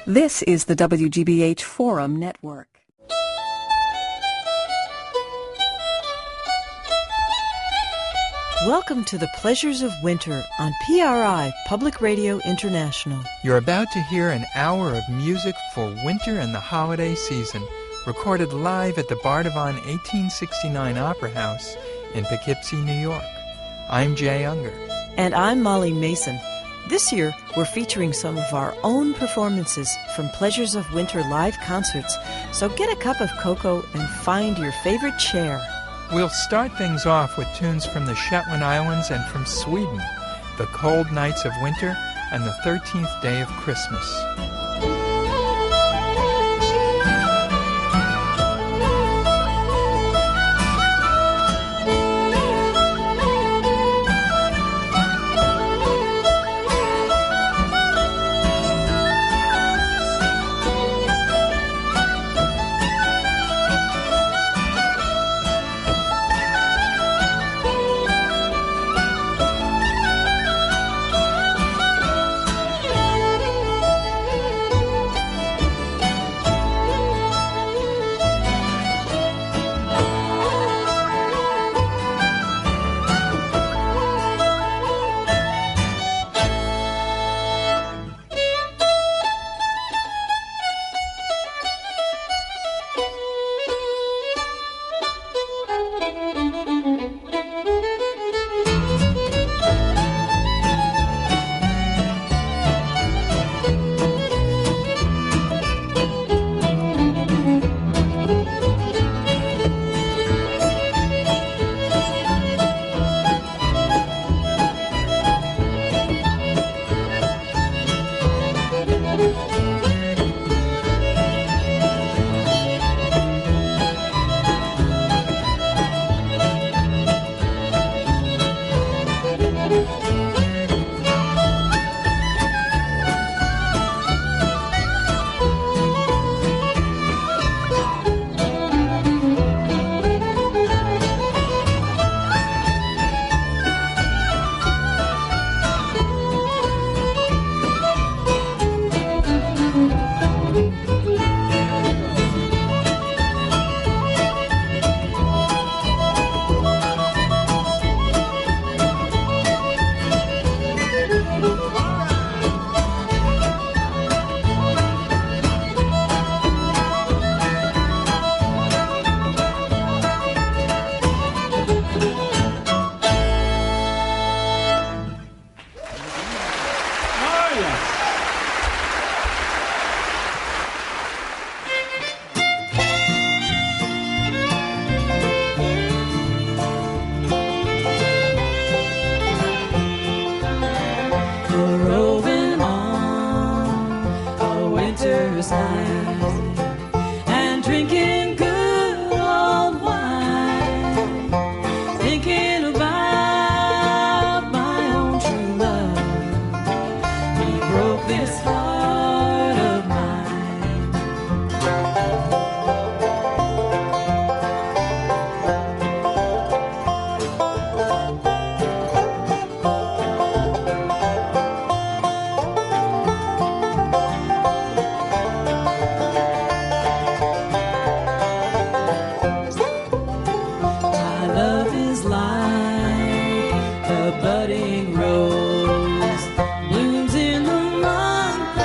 This is the WGBH Forum Network. Welcome to the Pleasures of Winter on PRI, Public Radio International. You're about to hear an hour of music for winter and the holiday season, recorded live at the Bardavon 1869 Opera House in Poughkeepsie, New York. I'm Jay Ungar. And I'm Molly Mason. This year, we're featuring some of our own performances from Pleasures of Winter live concerts, so get a cup of cocoa and find your favorite chair. We'll start things off with tunes from the Shetland Islands and from Sweden, The Cold Nights of Winter and the 13th Day of Christmas. Budding rose blooms in the month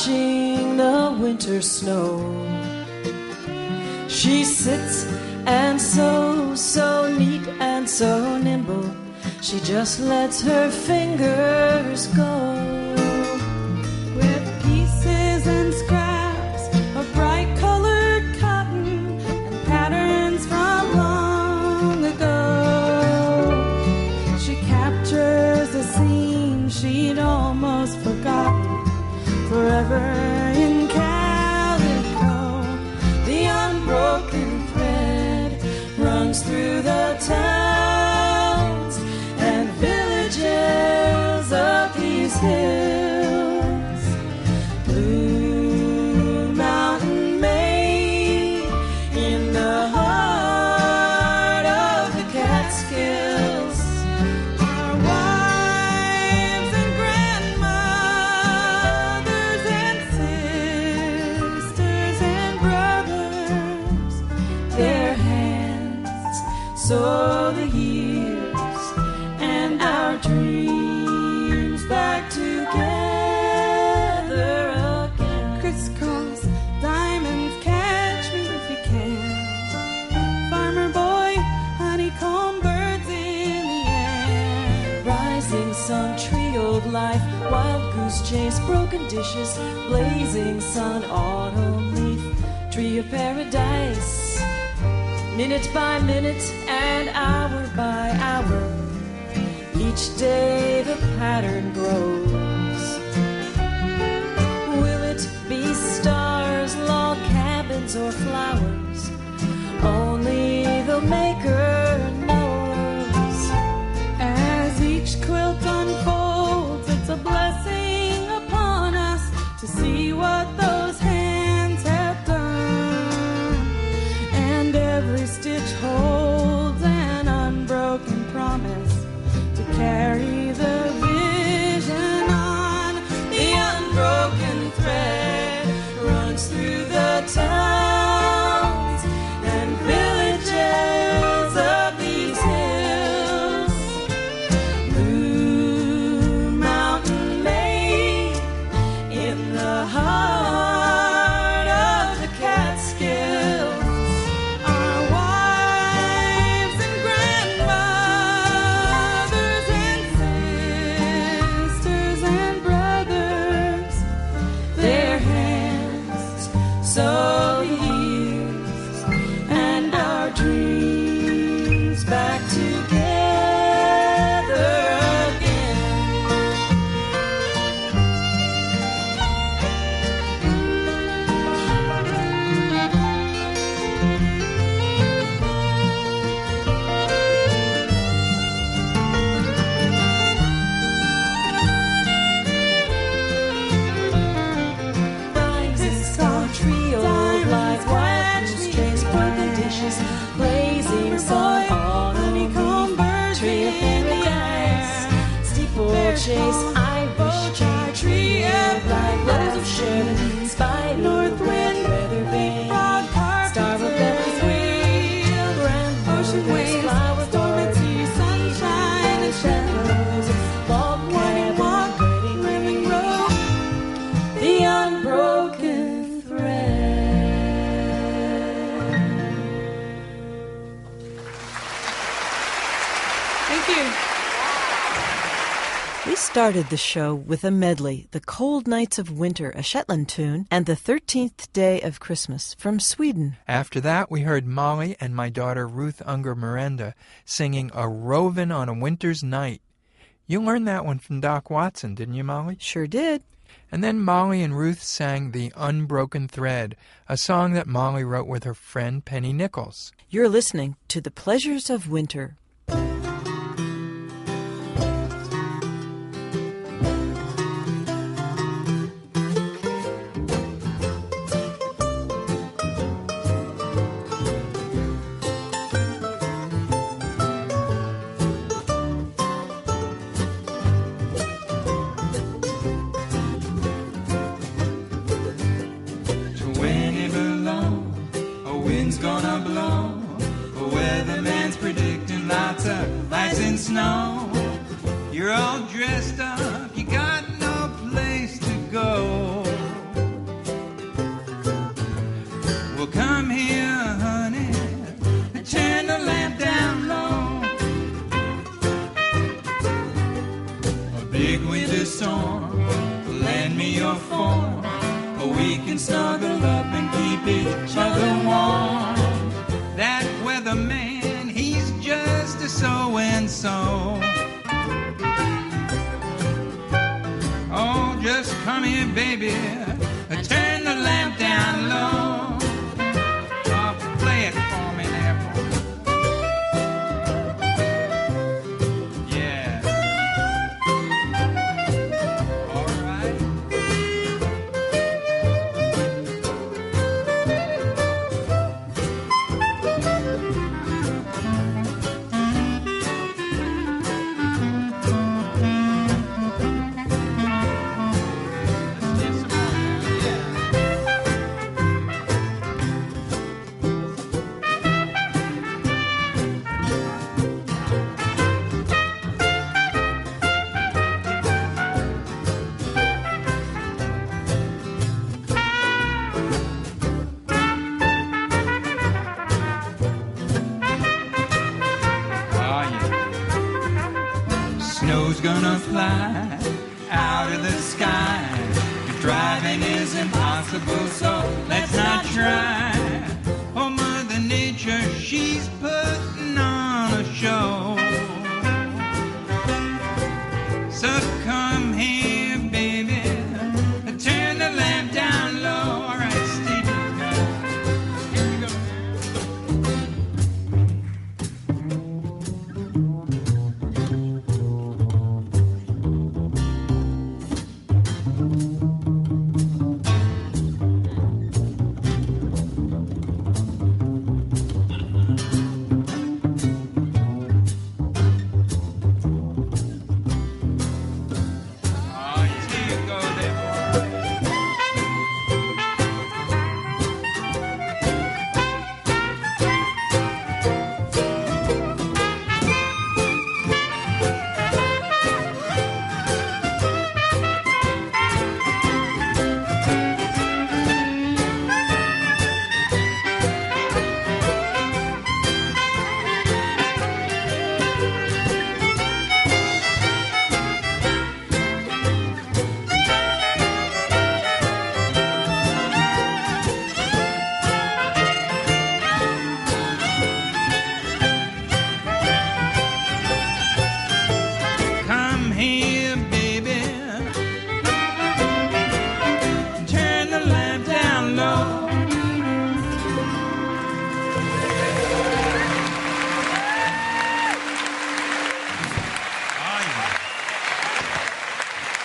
watching the winter snow. She sits and sews, so neat and so nimble, she just lets her fingers go. With pieces and scraps of bright colored cotton and patterns from long ago, she captures a scene she'd almost forgotten. Forever in calico, the unbroken thread runs through the towns and villages of these hills. Blue Mountain Maid in the heart of the Catskills. Our wives and grandmothers and sisters and brothers, their hands sew the years and our dreams back together again. Crisscross diamonds, catch me if you can. Farmer boy, honeycomb birds in the air. Rising sun, tree-old life, wild goose chase, broken dishes, blazing sun, autumn leaf, tree of paradise. Minute by minute and hour by hour, each day the pattern grows. Will it be stars, log cabins, or flowers? Only the maker knows. As each quilt unfolds, it's a blessing upon us to see what those hands have done. And every stitch holds an unbroken promise to carry the vision on. The unbroken thread runs through the towns and villages of these hills. Blue Mountain Maid in the heart of the Catskills. Our wives and grandmothers and sisters and brothers, Their hands sew the years and our dreams back together again. Rising star, trio of life, wild goose chase, broken dishes, blazing sun, honeycomb birds, tree of paradise, steeplechase, Irish tree of life, rose of Sharon, spider, north wind, weather vane, frog carp, star of Beverly Wheel, grand ocean waves, flower storm, sea, sunshine and shadows, log cabin, wedding road, the unbroken thread. thank you. We started the show with a medley, The Cold Nights of Winter, a Shetland tune, and The 13th Day of Christmas from Sweden. After that, we heard Molly and my daughter Ruth Unger Miranda singing A Rovin' on a Winter's Night. You learned that one from Doc Watson, didn't you, Molly? Sure did. And then Molly and Ruth sang The Unbroken Thread, a song that Molly wrote with her friend Penny Nichols. You're listening to The Pleasures of Winter. Gonna blow. The weatherman's predicting lots of ice and snow. You're all dressed up, you got no place to go. storm. Lend me your form, we can snuggle up and keep each other warm. That weatherman, he's just a so-and-so. Oh, just come here, baby, turn the lamp down low. Oh, play it for me there, boy. Yeah. All right. Snow's gonna fly out of the sky. Driving is impossible, so let's not try. Oh, Mother Nature, she's putting on a show. So come here, baby, turn the lamp down low. All right, Steve, here we go.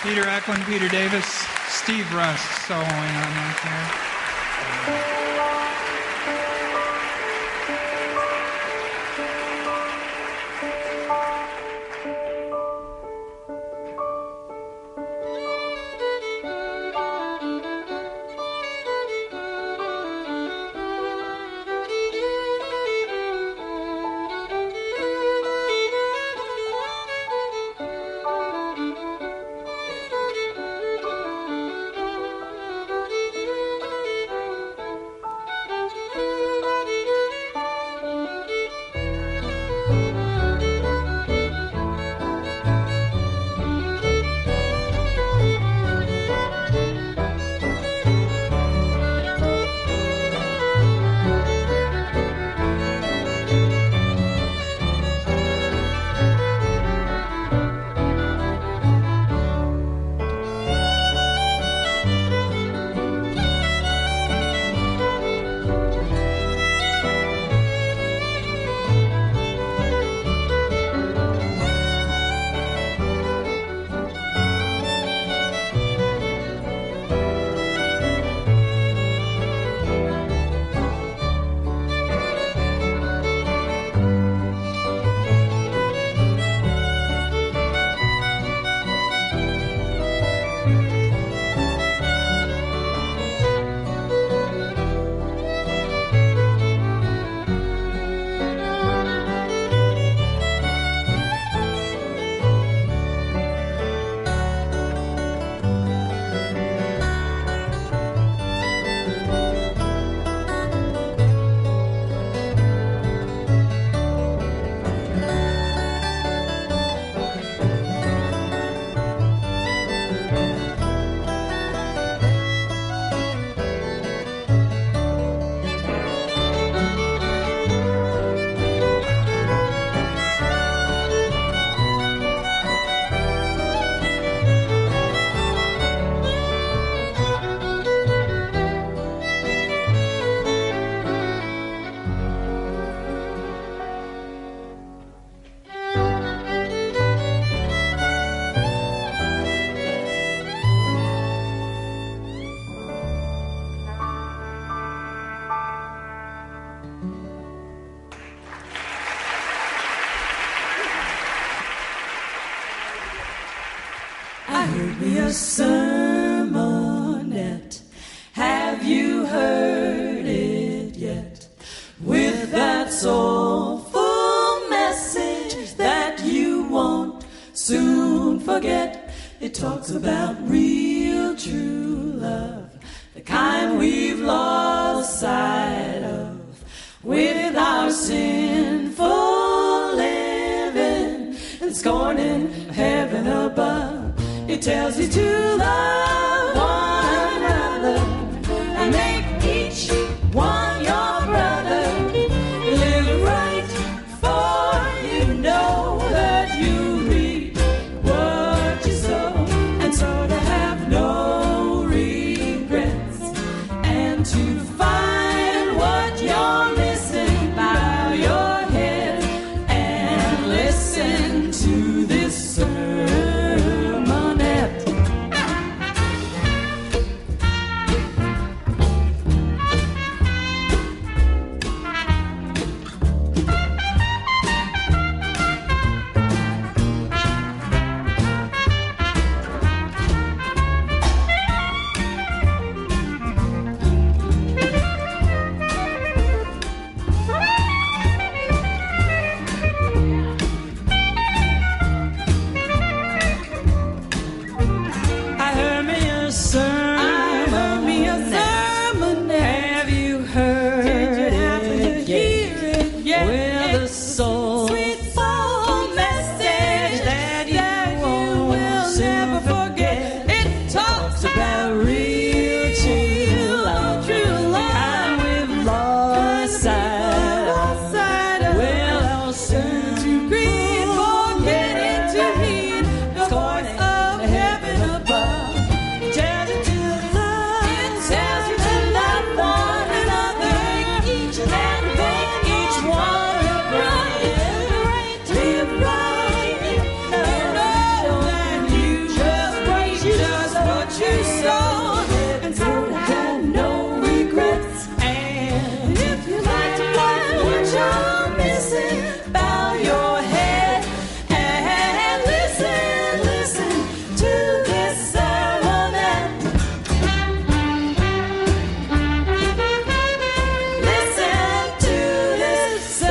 Peter Eklund, Peter Davis, Steve Rust soloing on that there. wrote me a sermonette. Have you heard it yet? With that soulful message that you won't soon forget. It talks about real true love, the kind we've lost sight of with our sinful living and scorning heaven above. It tells you to love one another and make each one your brother. Live right, for you know that you reap what you sow, and so to have no regrets and to find what you're missing. Bow your head and listen to this sermonette. I heard me a sermon. Have you heard it yet? With a soulful message that you will never forget. It talks about real true love, and we've lost sight of. Well, I'll send to greed, forgetting to heed the voice of heaven above. It tells you to love, it tells you to love one another, each and make each one your brother. Live right, you know that you just what you sow, and so to have no regrets. And if you like to find what you're missing, bow your head and listen to this sermonette. Listen to this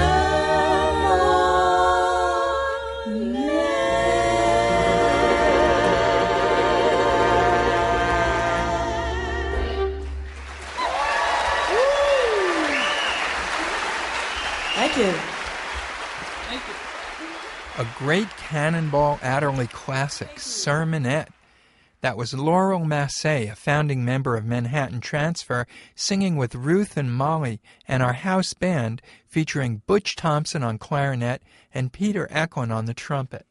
Thank you. A great Cannonball Adderley classic, Sermonette. That was Laurel Masse, a founding member of Manhattan Transfer, singing with Ruth and Molly and our house band, featuring Butch Thompson on clarinet and Peter Eklund on the trumpet.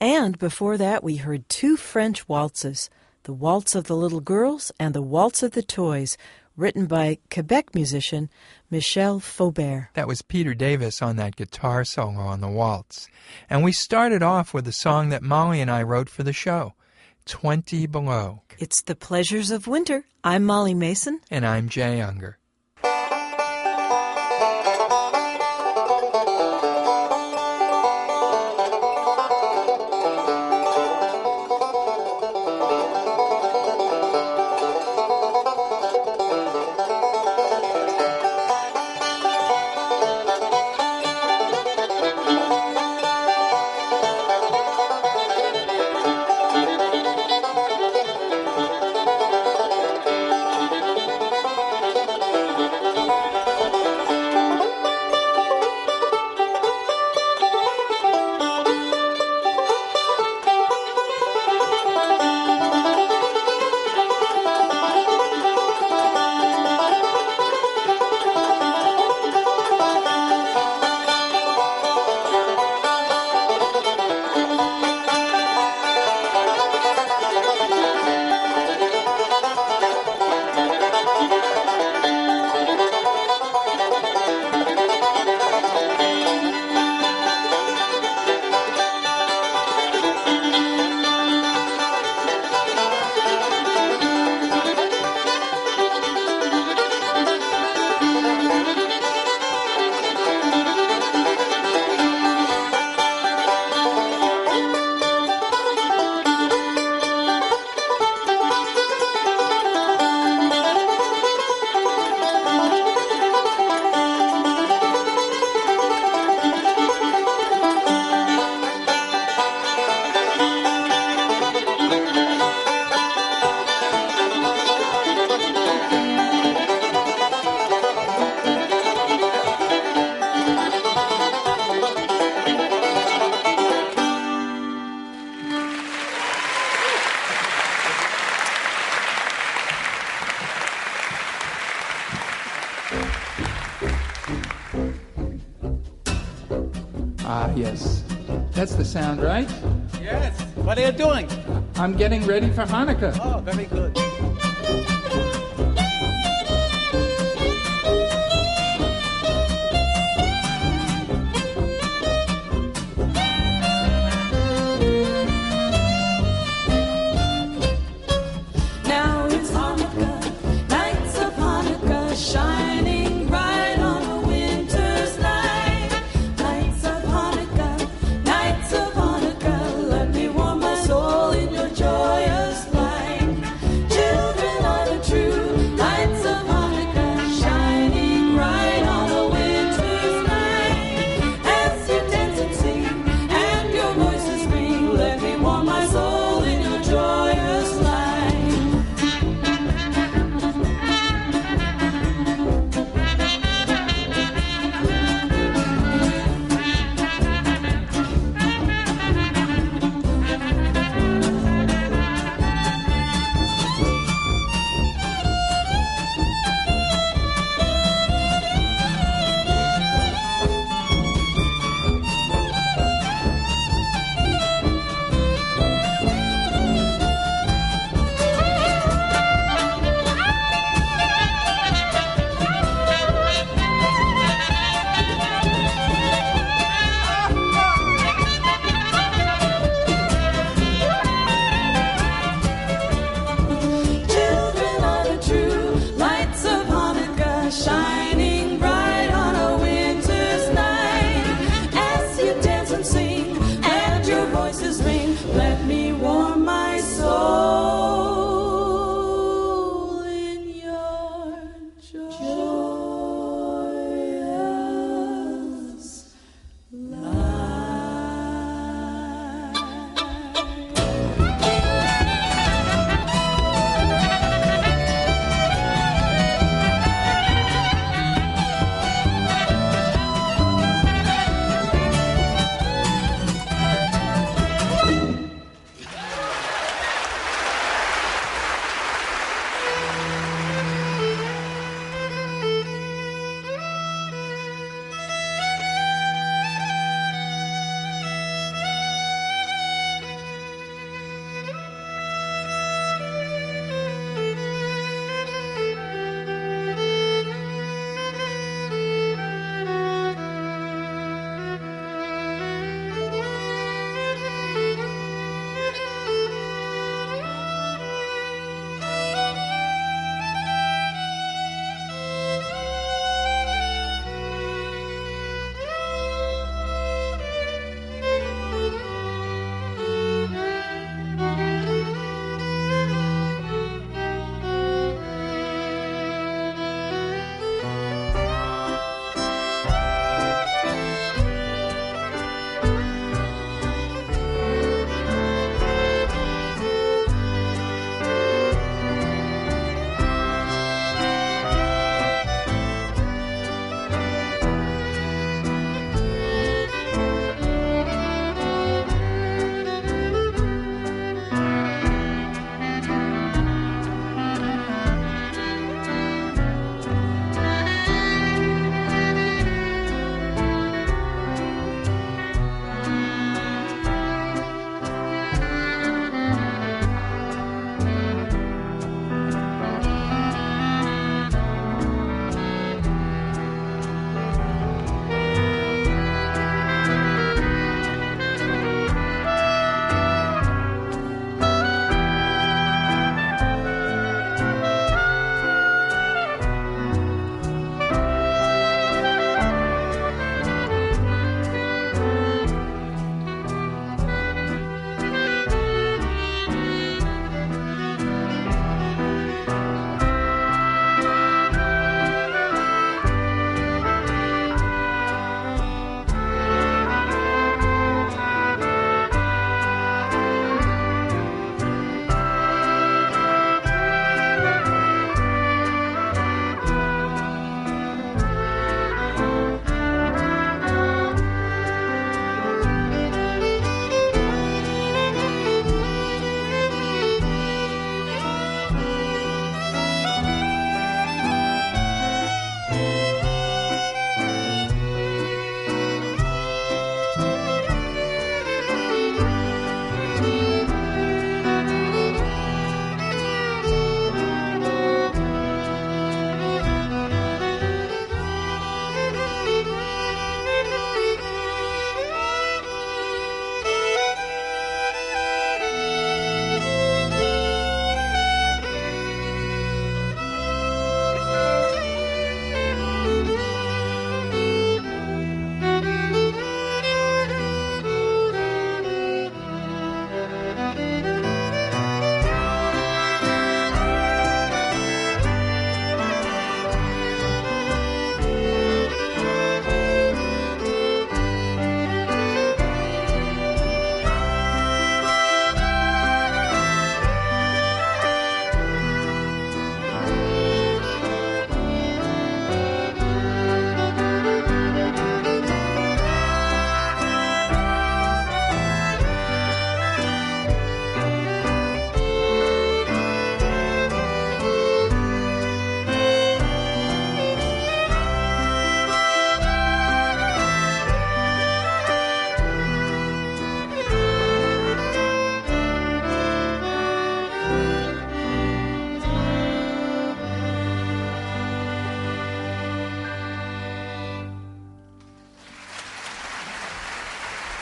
And before that, we heard two French waltzes, the Waltz of the Little Girls and the Waltz of the Toys, written by Quebec musician Michel Faubert. That was Peter Davis on that guitar solo on the waltz. And we started off with a song that Molly and I wrote for the show, 20 Below. It's the Pleasures of Winter. I'm Molly Mason. And I'm Jay Ungar. yes. That's the sound, right? Yes. What are you doing? I'm getting ready for Hanukkah. Oh, very good. Now it's Hanukkah, nights of Hanukkah, shining bright on a winter's night. Nights of Hanukkah, let me warm my soul in your joyous light. Children are the true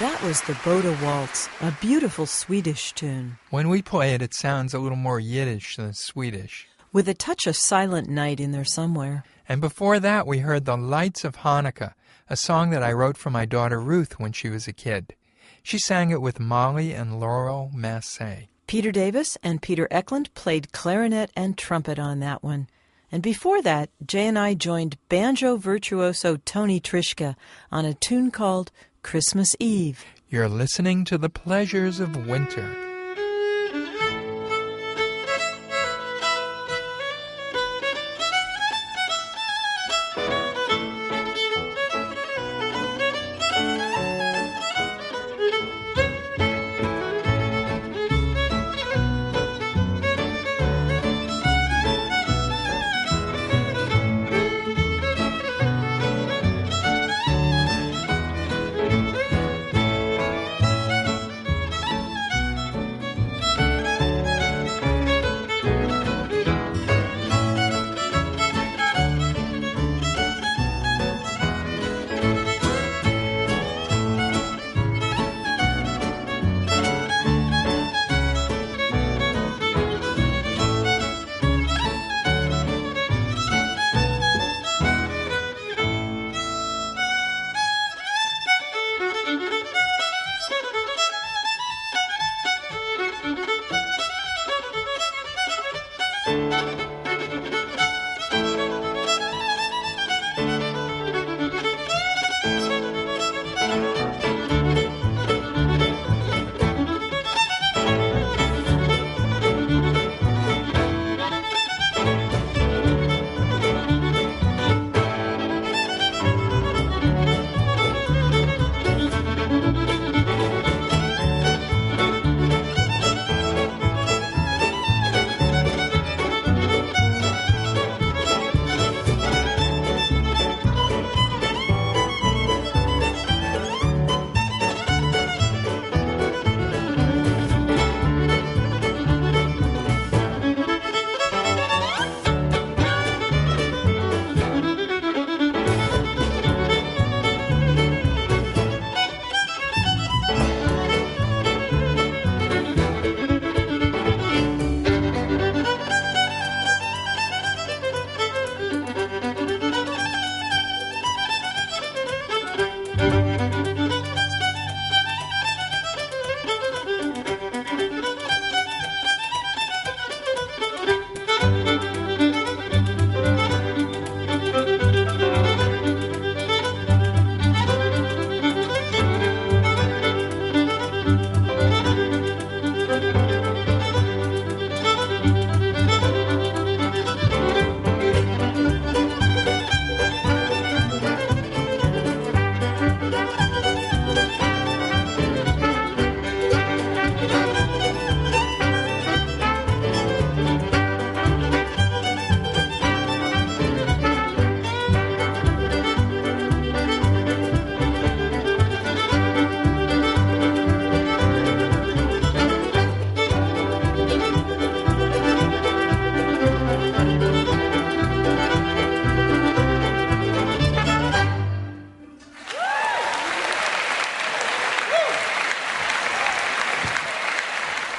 That was the Boda Waltz, a beautiful Swedish tune. When we play it, it sounds a little more Yiddish than Swedish. With a touch of Silent Night in there somewhere. And before that, we heard The Lights of Hanukkah, a song that I wrote for my daughter Ruth when she was a kid. She sang it with Molly and Laurel Masse. Peter Davis and Peter Eklund played clarinet and trumpet on that one. And before that, Jay and I joined banjo virtuoso Tony Trischka on a tune called Christmas Eve. You're listening to The Pleasures of Winter.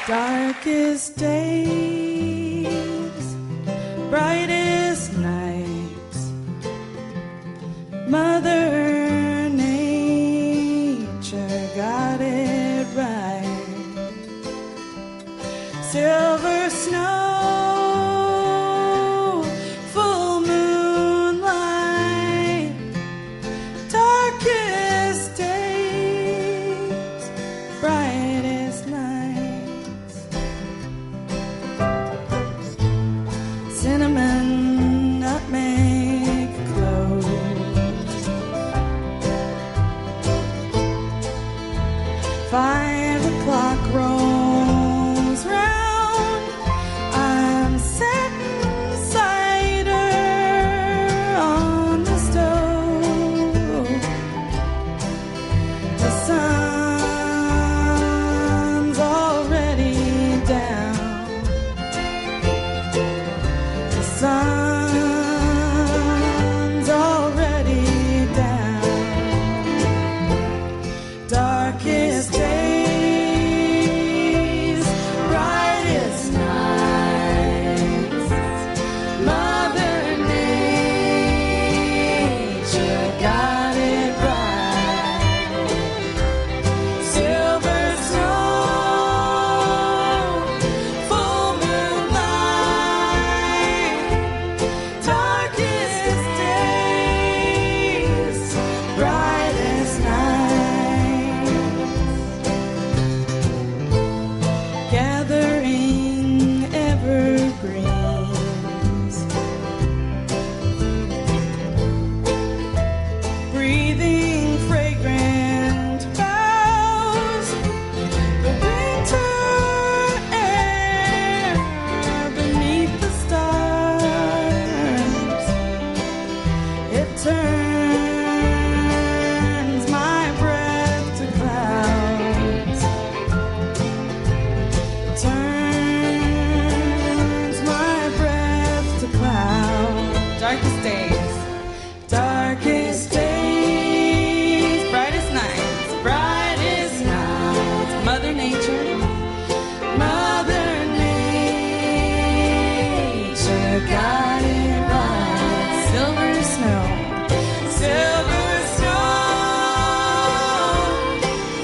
Darkest days, brightest nights, Mother Nature got it right. Silver snow, full moonlight, darkest days, brightest nights. Cinnamon, nutmeg, cloves. 5 o'clock rolls round. I'm setting cider on the stove. The sun's already down. The sun's already down. Darkest darkest days, darkest days, brightest nights, brightest nights. Mother Nature, Mother Nature got it right. Silver snow, silver snow,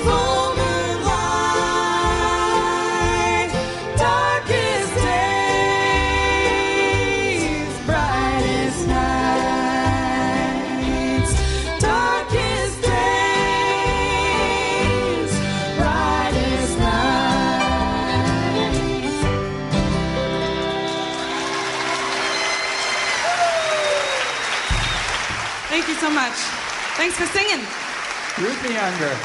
full moonlight, darkest days, brightest nights, darkest days, brightest nights. Thank you so much. Thanks for singing. Ruthie Ungar.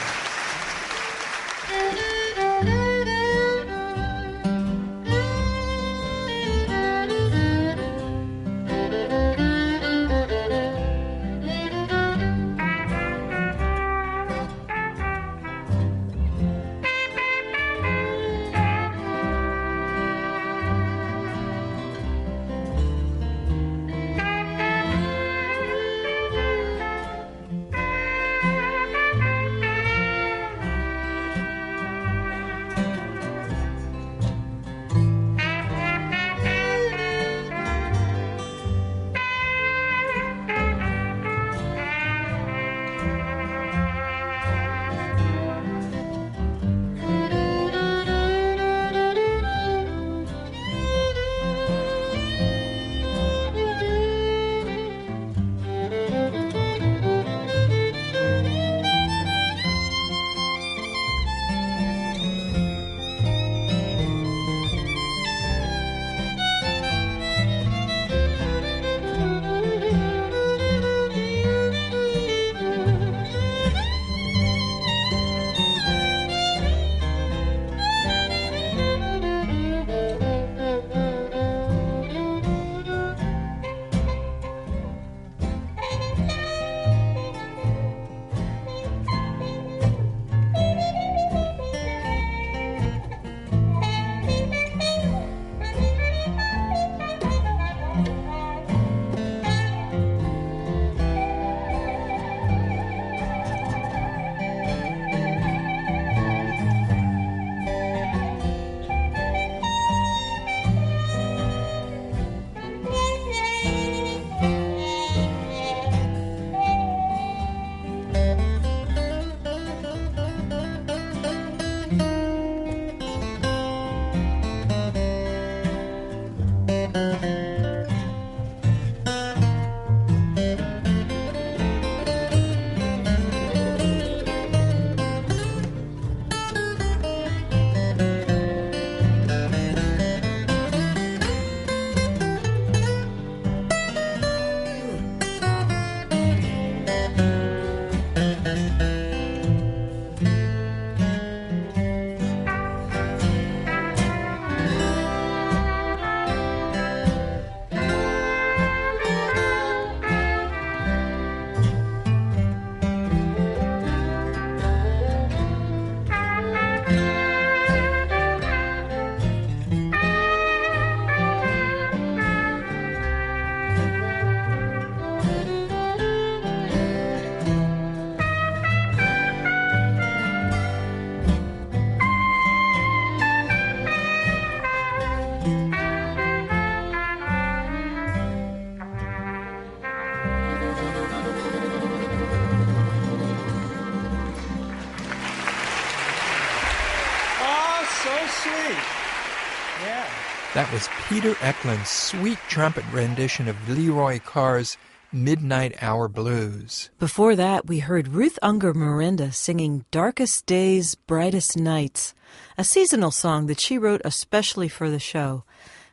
That was Peter Eklund's sweet trumpet rendition of Leroy Carr's Midnight Hour Blues. Before that, we heard Ruth Ungar Miranda singing Darkest Days, Brightest Nights, a seasonal song that she wrote especially for the show.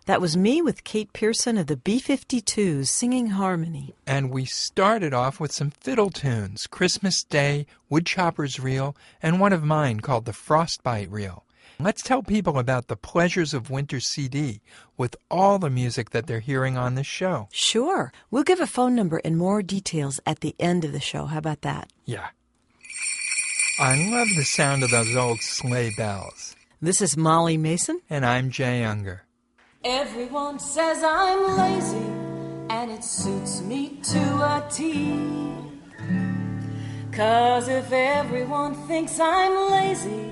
That was me with Kate Pierson of the B-52s singing harmony. And we started off with some fiddle tunes, Christmas Day, Woodchopper's Reel, and one of mine called the Frostbite Reel. Let's tell people about the Pleasures of Winter CD with all the music that they're hearing on this show. Sure. We'll give a phone number and more details at the end of the show. How about that? Yeah. I love the sound of those old sleigh bells. This is Molly Mason. And I'm Jay Ungar. Everyone says I'm lazy and it suits me to a T. 'Cause if everyone thinks I'm lazy,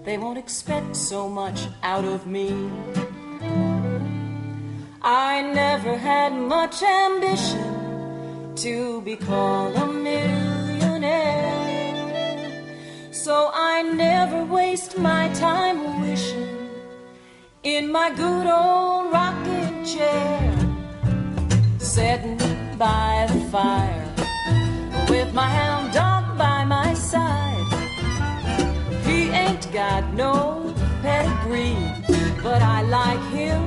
they won't expect so much out of me. I never had much ambition to be called a millionaire, so I never waste my time wishing in my good old rocking chair, sitting by the fire with my hound dog by my side. He ain't got no pedigree, but I like him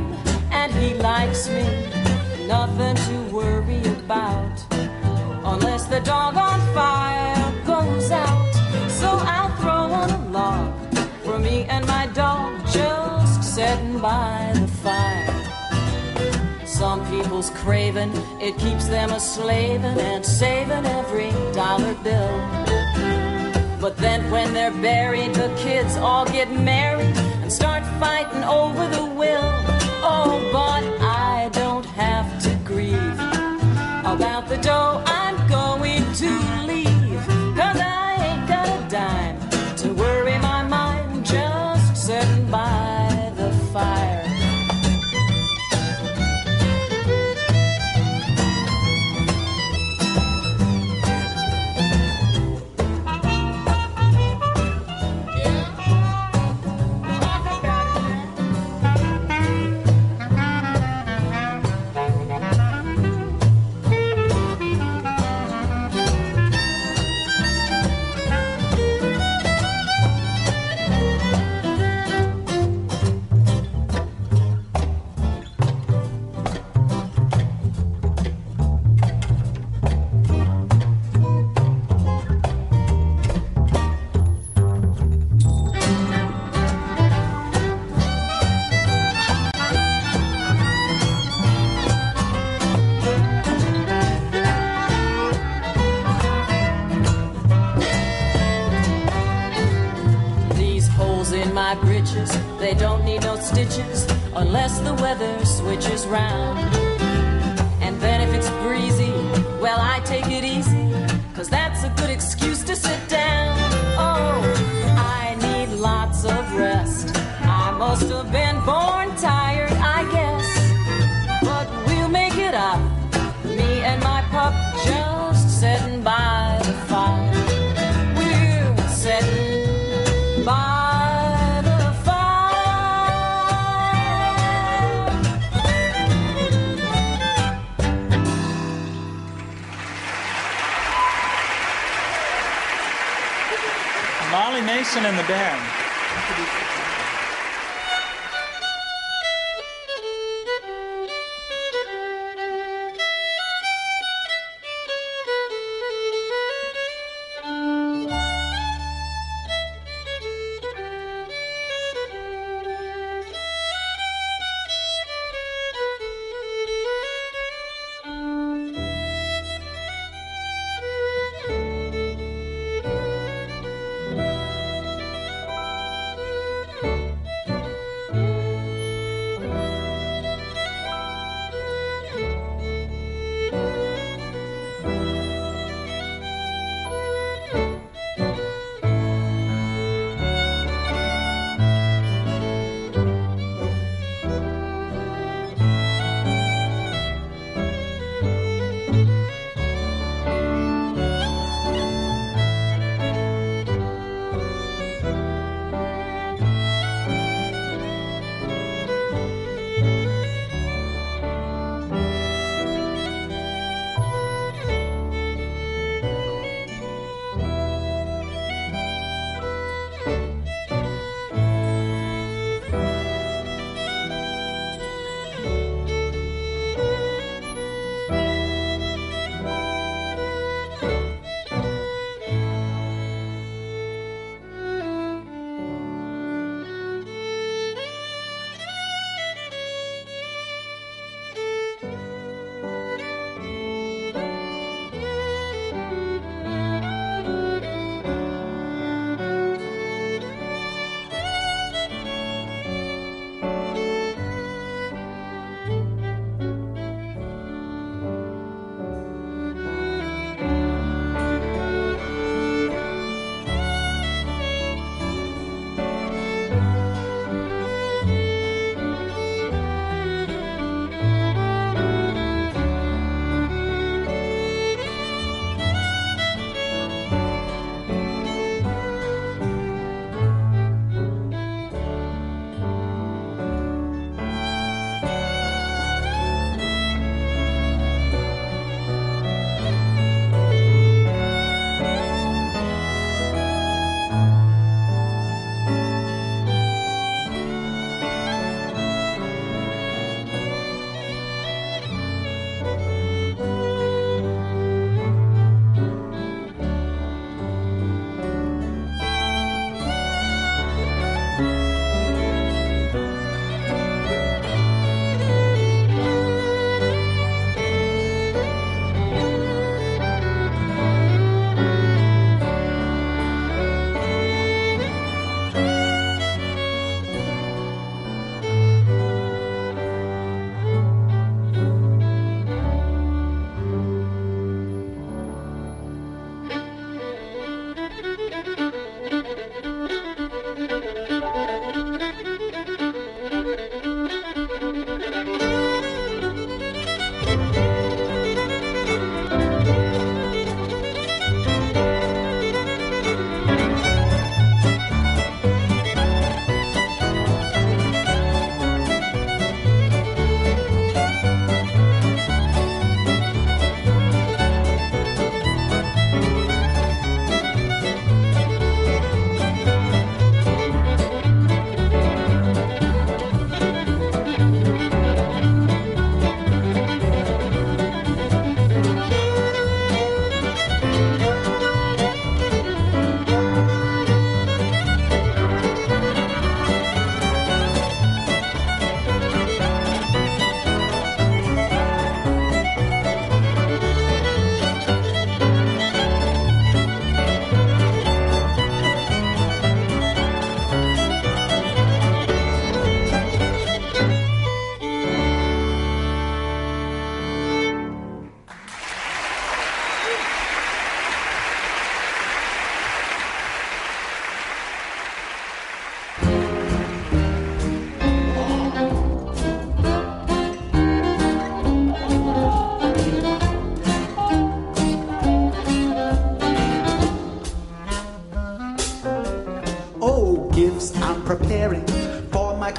and he likes me. Nothing to worry about unless the dog on fire goes out. So I'll throw on a log for me and my dog, just sitting by the fire. Some people's craving, it keeps them a slaving and saving every dollar bill. But then when they're buried, the kids all get married and start fighting over the will. Oh, but I don't have to grieve about the dough I'm going to leave, 'cause I ain't got a dime to worry my mind, just sitting by the fire. They don't need no stitches unless the weather switches round. And then if it's breezy, well, I take it easy, 'cause that's a good excuse to sit down. Oh, I need lots of rest. I must have been born tired, I guess. But we'll make it up, me and my pup, just sitting by the fire. We're sitting by Mason and the band.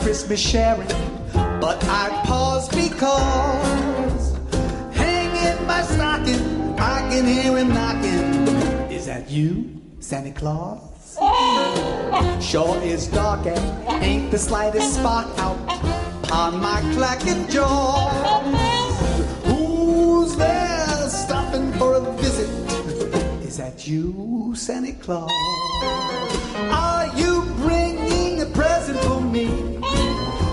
Christmas sharing, but I pause because hanging my stocking, I can hear him knocking. Is that you, Santa Claus? Sure is dark and ain't the slightest spark out on my clacking jaw. Who's there stopping for a visit? Is that you, Santa Claus? Are you bringing a present for me?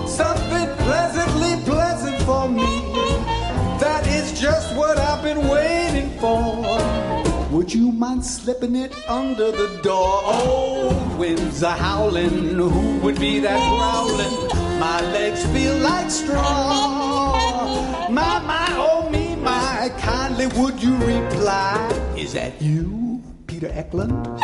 Something pleasantly pleasant for me. That is just what I've been waiting for. Would you mind slipping it under the door? Oh, winds are howling. Who would be that growling? My legs feel like straw. My, oh me, my. Kindly would you reply? Is that you, Peter Eklund?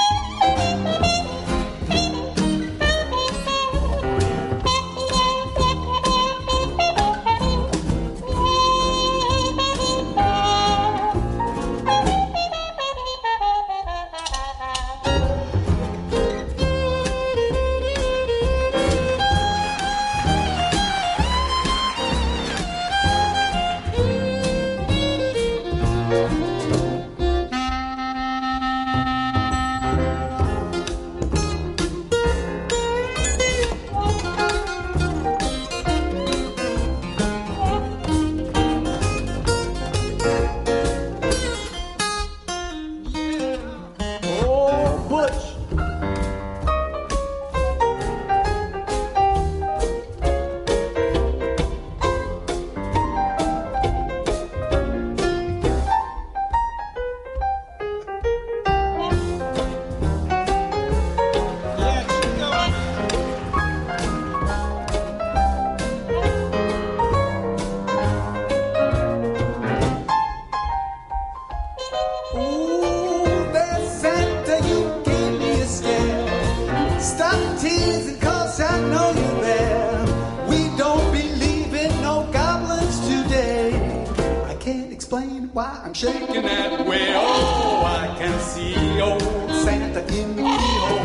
I'm shaking that way. Oh, I can see old Santa in the keyhole.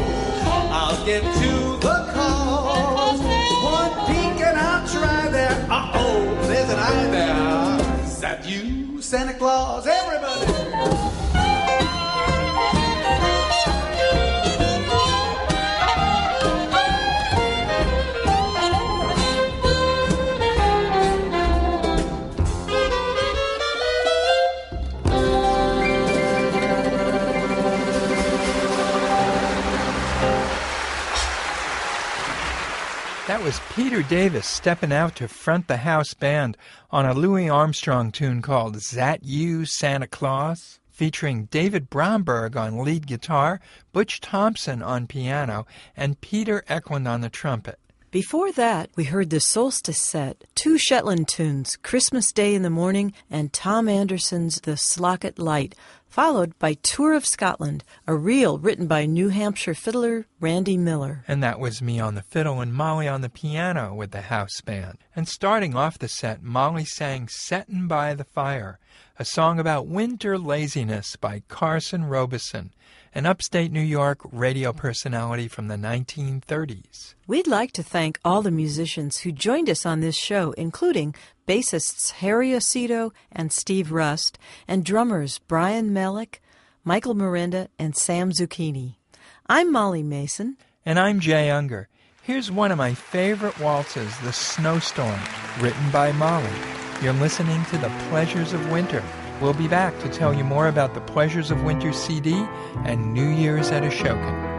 I'll get to the cause. One peek and I'll try there. Uh-oh, there's an eye there. Is that you, Santa Claus? Everybody! That was Peter Davis stepping out to front the house band on a Louis Armstrong tune called Is That You, Santa Claus? Featuring David Bromberg on lead guitar, Butch Thompson on piano, and Peter Eklund on the trumpet. Before that, we heard the Solstice set, two Shetland tunes, Christmas Day in the Morning and Tom Anderson's The Slocket Light, followed by Tour of Scotland, a reel written by New Hampshire fiddler Randy Miller. And that was me on the fiddle and Molly on the piano with the house band. And starting off the set, Molly sang Settin' by the Fire, a song about winter laziness by Carson Robeson, an upstate New York radio personality from the 1930s. We'd like to thank all the musicians who joined us on this show, including bassists Harry Aceto and Steve Rust, and drummers Brian Melick, Michael Miranda, and Sam Zucchini. I'm Molly Mason. And I'm Jay Ungar. Here's one of my favorite waltzes, The Snowstorm, written by Molly. You're listening to The Pleasures of Winter. We'll be back to tell you more about the Pleasures of Winter CD and New Year's at Ashokan.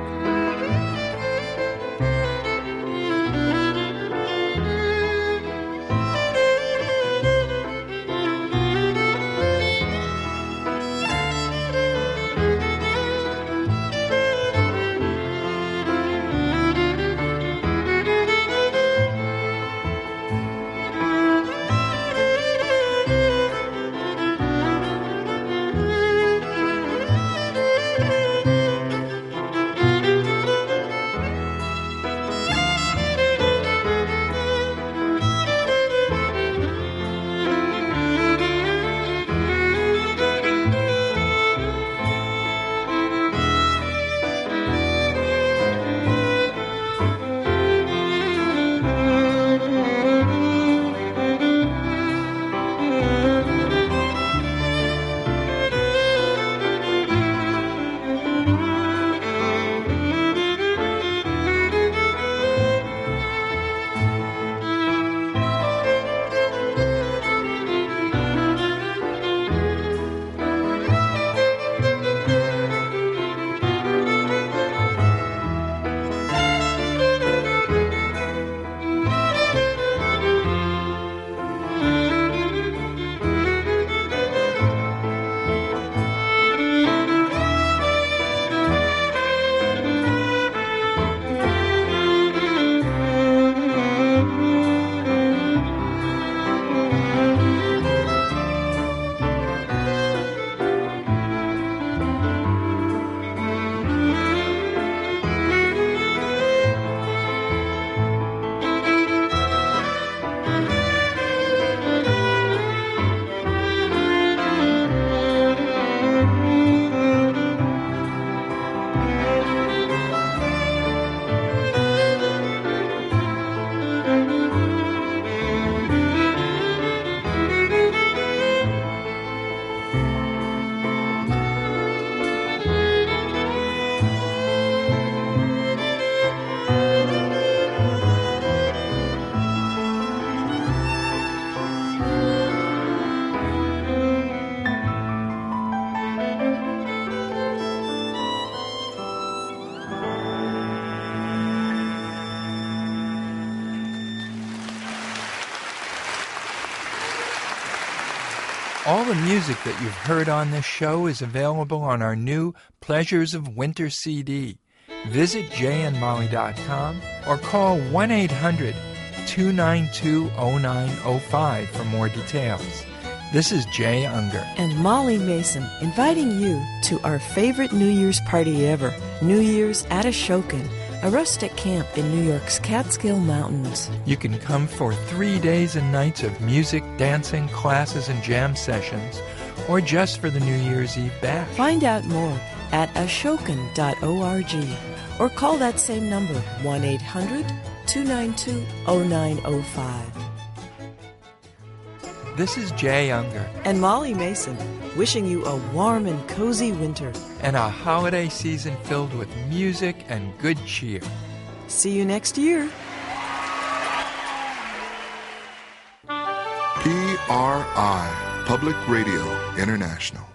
All the music that you've heard on this show is available on our new Pleasures of Winter CD. Visit jayandmolly.com or call 1-800-292-0905 for more details. This is Jay Ungar and Molly Mason inviting you to our favorite New Year's party ever, New Year's at Ashokan, a rustic camp in New York's Catskill Mountains. You can come for 3 days and nights of music, dancing, classes, and jam sessions, or just for the New Year's Eve bash. Find out more at ashokan.org or call that same number, 1-800-292-0905. This is Jay Ungar and Molly Mason wishing you a warm and cozy winter and a holiday season filled with music and good cheer. See you next year. PRI, Public Radio International.